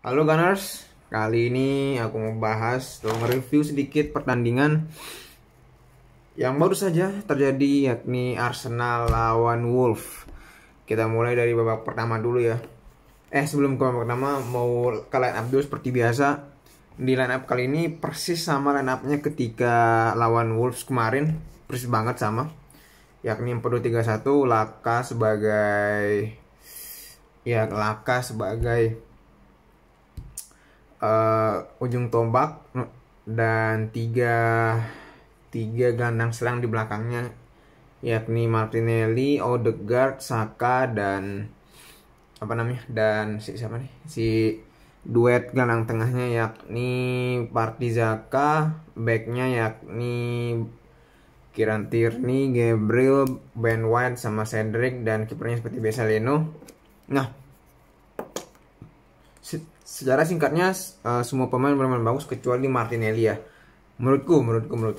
Halo Gunners, kali ini aku mau bahas atau nge-review sedikit pertandingan yang baru saja terjadi, yakni Arsenal lawan Wolves. Kita mulai dari babak pertama dulu ya. Sebelum ke babak pertama, mau ke line up dulu seperti biasa. Di line up kali ini persis sama line up-nya ketika lawan Wolves kemarin, persis banget sama. Yakni 4-2-3-1, Laka sebagai ujung tombak dan tiga gelandang serang di belakangnya, yakni Martinelli, Odegaard, Saka dan si duet gelandang tengahnya yakni Partey Zaka, backnya yakni Kieran Tierney, Gabriel, Ben White sama Cedric, dan kipernya seperti biasa Leno. Nah, secara singkatnya semua pemain benar-benar bagus kecuali Martinelli ya. Menurutku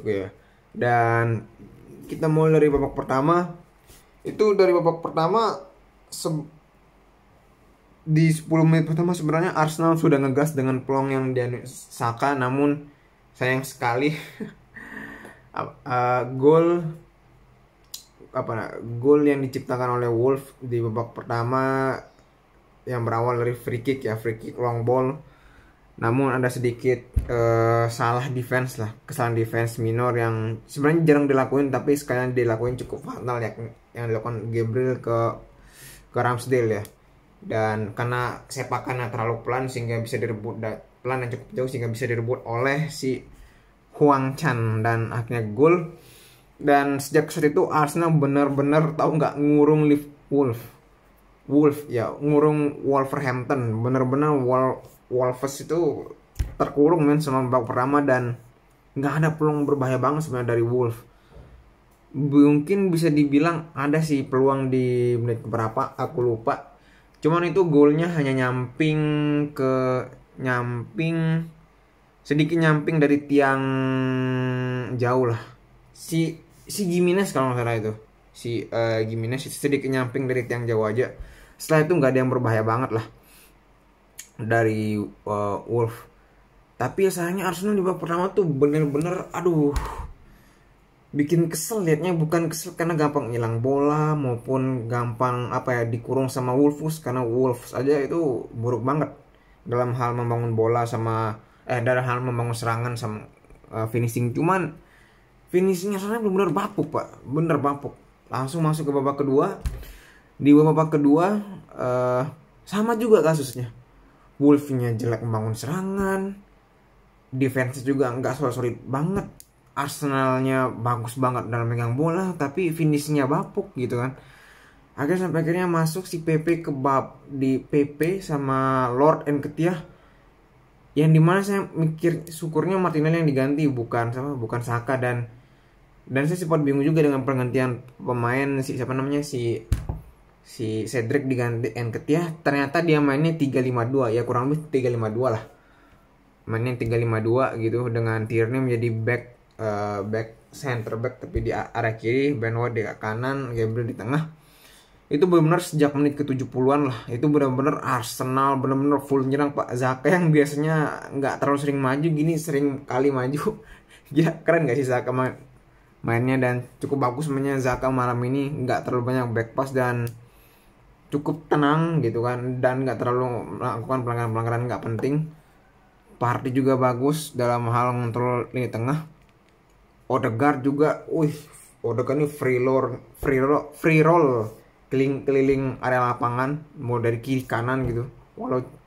ya. Dan kita mulai dari babak pertama. Di 10 menit pertama sebenarnya Arsenal sudah ngegas dengan peluang yang dia Saka, namun sayang sekali gol yang diciptakan oleh Wolves di babak pertama yang berawal dari free kick long ball, namun ada sedikit kesalahan defense minor yang sebenarnya jarang dilakuin tapi sekalian dilakuin cukup fatal ya, yang dilakukan Gabriel ke Ramsdale ya. Dan karena sepakannya terlalu pelan sehingga bisa direbut pelan dan cukup jauh sehingga bisa direbut oleh si Hwang Chan dan akhirnya gol. Dan sejak saat itu Arsenal benar-benar tahu nggak ngurung ngurung Wolverhampton. Bener-bener Wolves itu terkurung sama babak pertama dan nggak ada peluang berbahaya banget sebenarnya dari Wolves. Mungkin bisa dibilang ada sih peluang di menit berapa aku lupa, cuman itu golnya hanya sedikit nyamping dari tiang jauh lah. Si Gimenez kalau nggak salah itu Gimenez sedikit nyamping dari tiang jauh aja. Setelah itu nggak ada yang berbahaya banget lah dari Wolves. Tapi ya sayangnya Arsenal di babak pertama tuh bener-bener bikin kesel liatnya. Bukan kesel karena gampang hilang bola maupun gampang dikurung sama Wolves, karena Wolves aja itu buruk banget dalam hal membangun bola dalam hal membangun serangan sama finishing. Cuman finishingnya soalnya bener-bener bapuk pak, bener bapuk. Langsung masuk ke babak kedua. Di babak kedua sama juga kasusnya. Wolves-nya jelek membangun serangan, defense juga nggak solid banget. Arsenalnya bagus banget dalam megang bola, tapi finishingnya bapuk gitu kan. Akhirnya masuk si PP di PP sama Lord Nketiah, yang dimana saya mikir syukurnya Martinelli yang diganti bukan Saka. Dan saya sempat bingung juga dengan pergantian pemain si Cedric diganti Nketiah. Ternyata dia mainnya 3-5-2 ya, kurang lebih 3-5-2 lah. Mainnya 3-5-2 gitu, dengan Tierney menjadi center back tapi di arah kiri, Ben White di kanan, Gabriel di tengah. Itu benar-benar sejak menit ke-70-an lah. Itu benar-benar Arsenal benar-benar full nyerang Pak. Zaka yang biasanya nggak terlalu sering maju gini sering kali maju. Gila, keren gak sih Zaka mainnya, dan cukup bagus mainnya Zaka malam ini. Nggak terlalu banyak back pass dan cukup tenang gitu kan, dan nggak terlalu melakukan pelanggaran nggak penting. Partey juga bagus dalam hal mengontrol lini tengah. Odegaard juga, Odegaard ini free roll keliling area lapangan, mau dari kiri kanan gitu.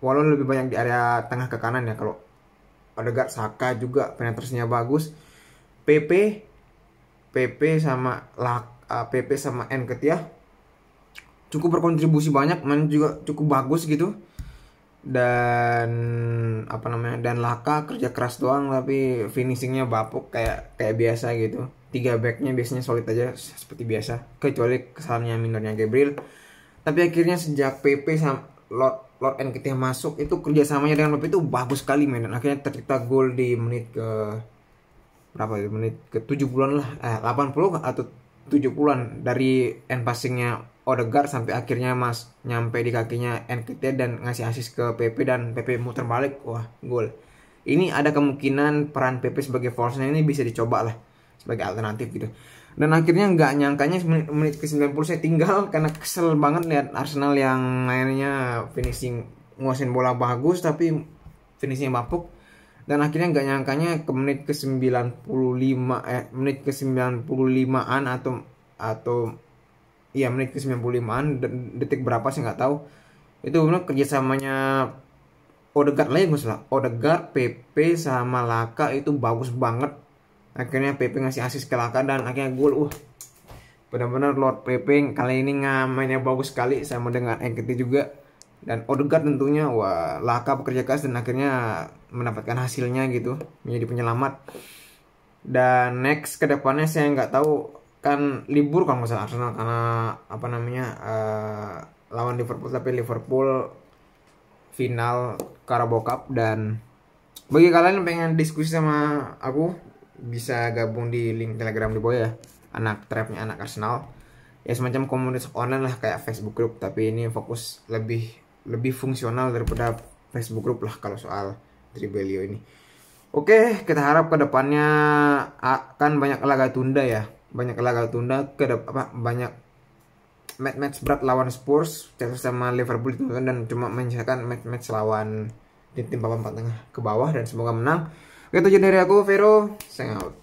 Walau lebih banyak di area tengah ke kanan ya kalau Odegaard. Saka juga penetrasinya bagus. PP sama Nketiah cukup berkontribusi banyak, main juga cukup bagus gitu. Dan dan Laka kerja keras doang tapi finishingnya bapuk kayak biasa gitu. 3 backnya biasanya solid aja seperti biasa, kecuali kesalahannya minornya Gabriel. Tapi akhirnya sejak PP sama Lord Nketiah masuk, itu kerjasamanya dengan PP itu bagus sekali men. Dan akhirnya tercipta gol di menit ke berapa itu, menit ke 70-an lah, 80 atau 70-an dari end passingnya Odegaard sampai akhirnya nyampe di kakinya Nketiah dan ngasih assist ke PP dan PP muter balik, wah gol. Ini ada kemungkinan peran PP sebagai false nine ini bisa dicoba lah sebagai alternatif gitu. Dan akhirnya nggak nyangkanya menit ke 90 saya tinggal karena kesel banget lihat Arsenal yang mainnya finishing, nguasain bola bagus tapi finishingnya bapuk. Dan akhirnya nggak nyangkanya ke menit ke 95 menit ke 95-an atau iya menit ke 95-an, detik berapa sih nggak tahu. Itu benar kerjasamanya Odegaard lagi masalah. Odegaard, PP sama Laka itu bagus banget. Akhirnya PP ngasih assist ke Laka dan akhirnya gol. Benar-benar Lord PP kali ini mainnya bagus sekali sama dengan Nketiah juga. Dan Odegaard tentunya, wah, Laka bekerja keras dan akhirnya mendapatkan hasilnya gitu, menjadi penyelamat. Dan next ke depannya saya nggak tahu, kan libur kalau nggak salah Arsenal karena apa namanya lawan Liverpool, tapi Liverpool final Carabao Cup. Dan bagi kalian yang pengen diskusi sama aku bisa gabung di link Telegram di bawah ya, anak trapnya anak Arsenal ya, semacam komunitas online lah kayak Facebook group, tapi ini fokus lebih fungsional daripada Facebook group lah kalau soal Tribelio ini. Oke, kita harap kedepannya akan banyak laga tunda ya, banyak laga tunda banyak match berat lawan Spurs, Chelsea sama Liverpool itu kan, dan cuma menyisakan match lawan tim papan tengah ke bawah, dan semoga menang. Oke, itu dari aku Vero, sign out.